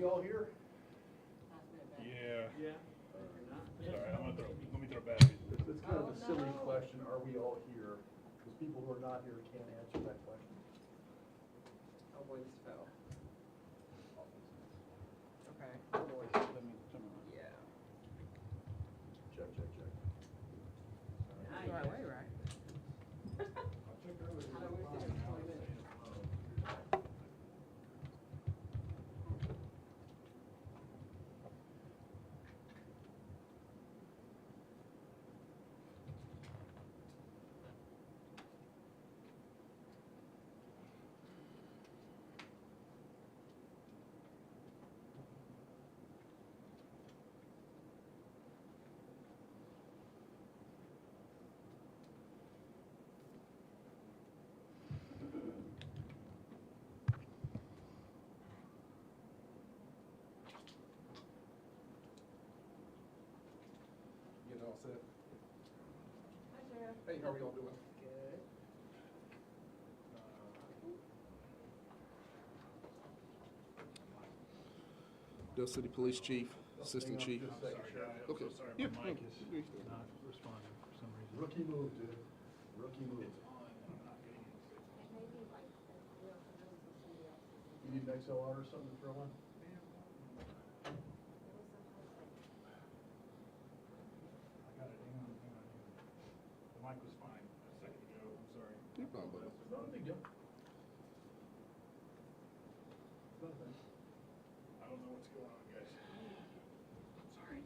we all here? Yeah. Yeah. Sorry, let me throw batteries. It's kind of a silly question, are we all here? Because people who are not here can't answer that question. A voice fell. Okay. Yeah. Check, check, check. That's the right way, right? How do we say employment? Getting all set. Hi, Jeff. Hey, how are y'all doing? Good. Dale City Police Chief, Assistant Hang on Chief. just a second, Sheriff. Okay. Sorry, Yeah, my mic no, is yeah. not responding for some reason. Rookie move, dude. Rookie move. You need an XLR or something to throw on? I got it, hang on. The mic was fine a second ago, I'm sorry. You're fine, brother. Not a big deal. It's not a thing. I don't know what's going on, guys. Sorry.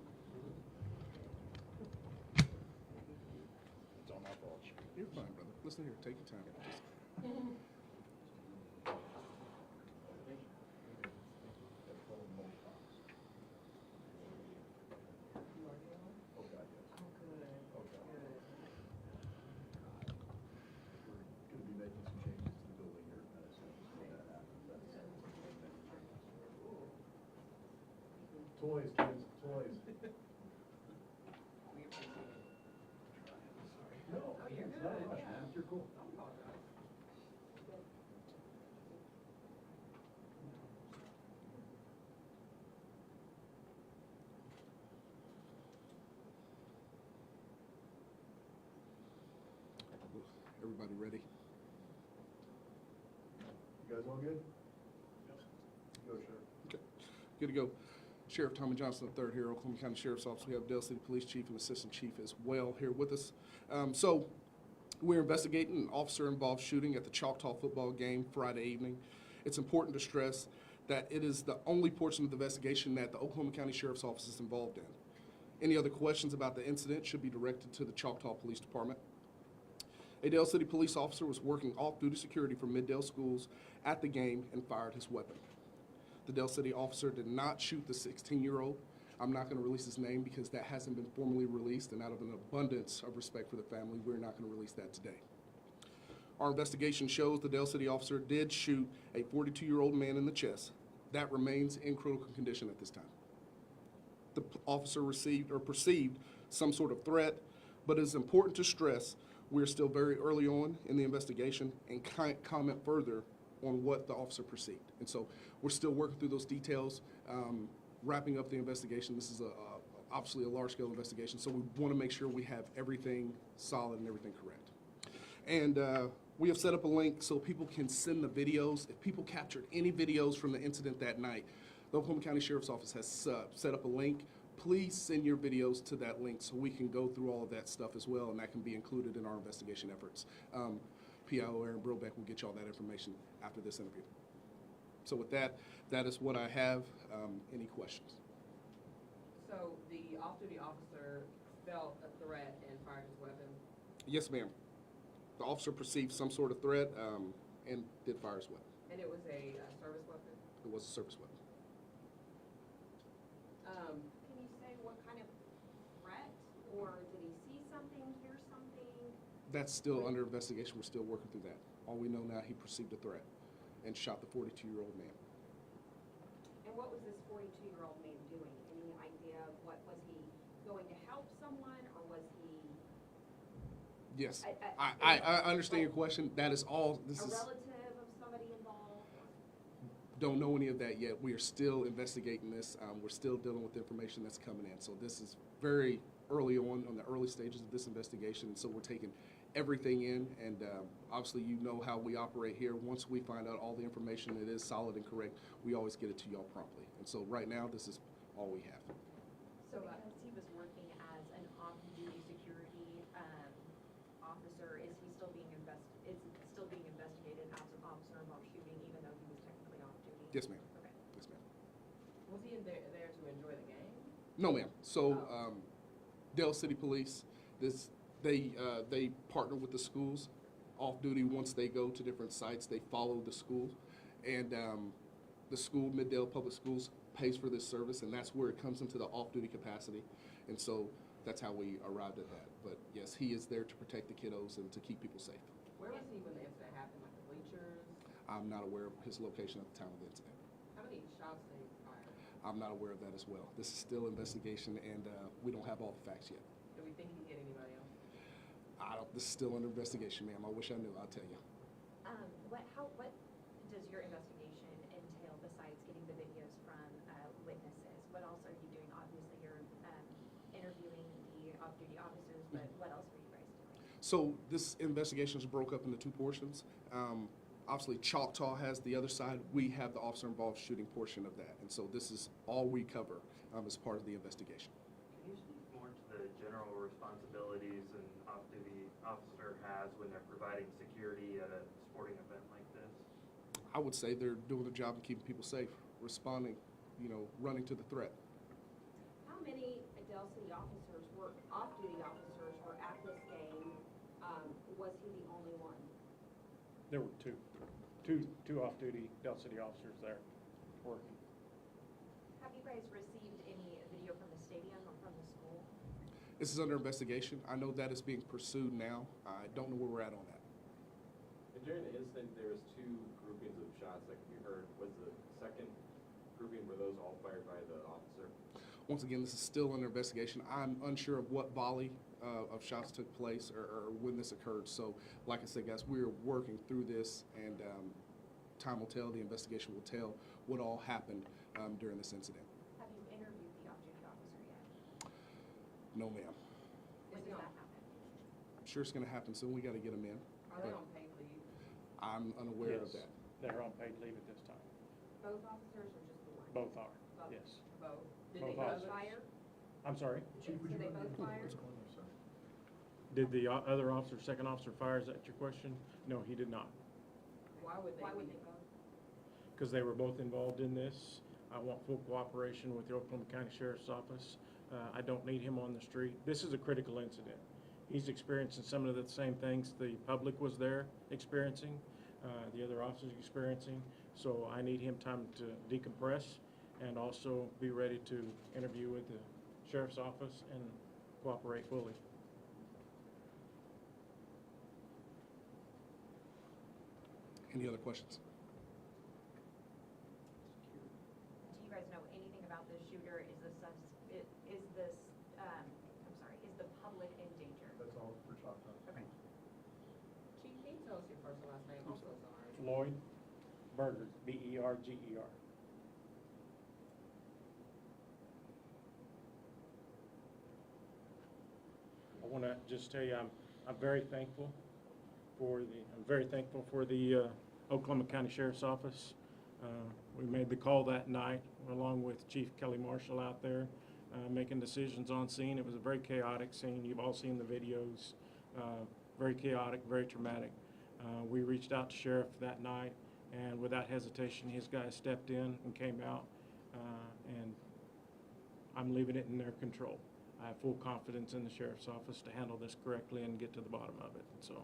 It's all my fault. You're fine, brother. Listen here, take your time. Oh, God, yes. Oh, good. Oh, God. Good. We're gonna be making some changes to the building here as soon as that happens. Toys, kids, toys. We appreciate it. No, Oh, you're it's not a good, rush, yeah. man. You're cool. Don't apologize. Everybody ready? You guys all good? Go, Sheriff. Okay. Good to go. Sheriff Tommy Johnson III here, Oklahoma County Sheriff's Office. We have Dale City Police Chief and Assistant Chief as well here with us. So we're investigating an officer-involved shooting at the Choctaw football game Friday evening. It's important to stress that it is the only portion of the investigation that the Oklahoma County Sheriff's Office is involved in. Any other questions about the incident should be directed to the Choctaw Police Department. A Dale City police officer was working off-duty security for Middale schools at the game and fired his weapon. The Dale City officer did not shoot the 16-year-old. I'm not going to release his name because that hasn't been formally released, and out of an abundance of respect for the family, we're not going to release that today. Our investigation shows the Dale City officer did shoot a 42-year-old man in the chest. That remains in critical condition at this time. The officer received or perceived some sort of threat, but it is important to stress we're still very early on in the investigation and can't comment further on what the officer perceived. And so we're still working through those details, wrapping up the investigation. This is obviously a large-scale investigation, so we want to make sure we have everything solid and everything correct. And we have set up a link so people can send the videos. If people captured any videos from the incident that night, the Oklahoma County Sheriff's Office has set up a link. Please send your videos to that link so we can go through all of that stuff as well, and that can be included in our investigation efforts. PIO Aaron Brobeck will get you all that information after this interview. So with that, that is what I have. Any questions? So the off-duty officer felt a threat and fired his weapon? Yes, ma'am. The officer perceived some sort of threat and did fire his weapon. And it was a service weapon? It was a service weapon. Can you say what kind of threat, or did he see something, hear something? That's still under investigation. We're still working through that. All we know now, he perceived a threat and shot the 42-year-old man. And what was this 42-year-old man doing? Any idea of what, was he going to help someone, or was he? Yes, I understand your question. That is all. A relative of somebody involved? don't know any of that yet. We are still investigating this. We're still dealing with information that's coming in. So this is very early on the early stages of this investigation. And so we're taking everything in, and obviously you know how we operate here. Once we find out all the information that is solid and correct, we always get it to y'all promptly. And so right now, this is all we have. So because he was working as an off-duty security officer, is he still being investigated as an officer involved shooting, even though he was technically off-duty? Yes, ma'am. Okay. Yes, ma'am. Was he in there to enjoy the game? No, ma'am. So, Oh. Dale City Police, they partner with the schools off duty. Once they go to different sites, they follow the school, and the school, Middale Public Schools, pays for this service, and that's where it comes into the off duty capacity. And so that's how we arrived at that. But yes, he is there to protect the kiddos and to keep people safe. Where was he when the incident happened, like the bleachers? I'm not aware of his location at the time of the incident. How many shots did he fire? I'm not aware of that as well. This is still investigation, and we don't have all the facts yet. Do we think he hit anybody else? This is still under investigation, ma'am. I wish I knew. I'll tell you. What does your investigation entail besides getting the videos from witnesses? What else are you doing? Obviously, you're interviewing the off-duty officers, but what else were you guys doing? So this investigation is broke up into two portions. Obviously, Choctaw has the other side. We have the officer-involved shooting portion of that. And so this is all we cover as part of the investigation. Can you speak more to the general responsibilities an off-duty officer has when they're providing security at a sporting event like this? I would say they're doing their job and keeping people safe, responding, running to the threat. How many Adele City officers off-duty officers were at this game? Was he the only one? There were two off-duty Del City officers there working. Have you guys received any video from the stadium or from the school? This is under investigation. I know that is being pursued now. I don't know where we're at on that. And during the incident, there was two groupings of shots that could be heard. Was the second grouping, were those all fired by the officer? Once again, this is still under investigation. I'm unsure of what volley of shots took place or when this occurred. So, like I said, guys, we're working through this, and time will tell, the investigation will tell what all happened during this incident. Have you interviewed the off-duty officer yet? No, ma'am. When Is he does on- that happen? I'm sure it's going to happen soon. We got to get them in. Are they But on paid leave? I'm unaware of Yes, that. they're on paid leave at this time. Both officers or just the one? Both are, Both. yes. Both? Did Both they Both officers. fire? I'm sorry? Chief, would So you they mind both repeating fired? what's going on, sir? Did the other officer, second officer fire, is that your question? No, he did not, Why would Why would be? they both? because they were both involved in this. I want full cooperation with the Oklahoma County Sheriff's Office. I don't need him on the street. This is a critical incident. He's experiencing some of the same things the public was there experiencing, the other officers experiencing. So I need him time to decompress and also be ready to interview with the Sheriff's Office and cooperate fully. Any other questions? Do you guys know anything about this shooter? Is the public in danger? That's all for Choctaw. Okay. Chief, can you tell us your first and last name? I'm so sorry. Lloyd Berger, B-E-R-G-E-R. I want to just tell you, I'm very thankful for the Oklahoma County Sheriff's Office. We made the call that night along with Chief Kelly Marshall out there making decisions on scene. It was a very chaotic scene. You've all seen the videos. Very chaotic, very traumatic. We reached out to Sheriff that night, and without hesitation, his guys stepped in and came out, and I'm leaving it in their control. I have full confidence in the Sheriff's Office to handle this correctly and get to the bottom of it, so.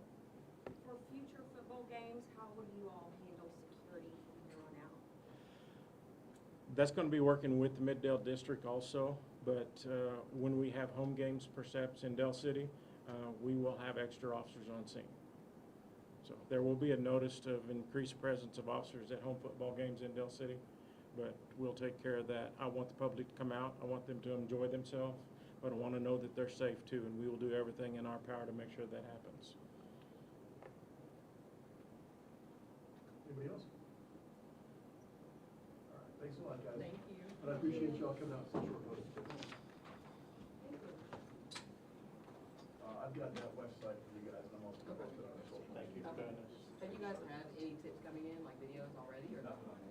For future football games, how will you all handle security from here on out? That's going to be working with the Middale District also, but when we have home games perhaps in Del City, we will have extra officers on scene. So there will be a notice of increased presence of officers at home football games in Del City, but we'll take care of that. I want the public to come out. I want them to enjoy themselves, but I want to know that they're safe too, and we will do everything in our power to make sure that happens. Anybody else? Thanks a lot, guys. Thank you. And I appreciate y'all coming out such short notice. I've got that website for you guys, and I'm also gonna post it on the social. Thank you for Okay. doing this. Have you guys had any tips coming in, like videos already, or? Nothing on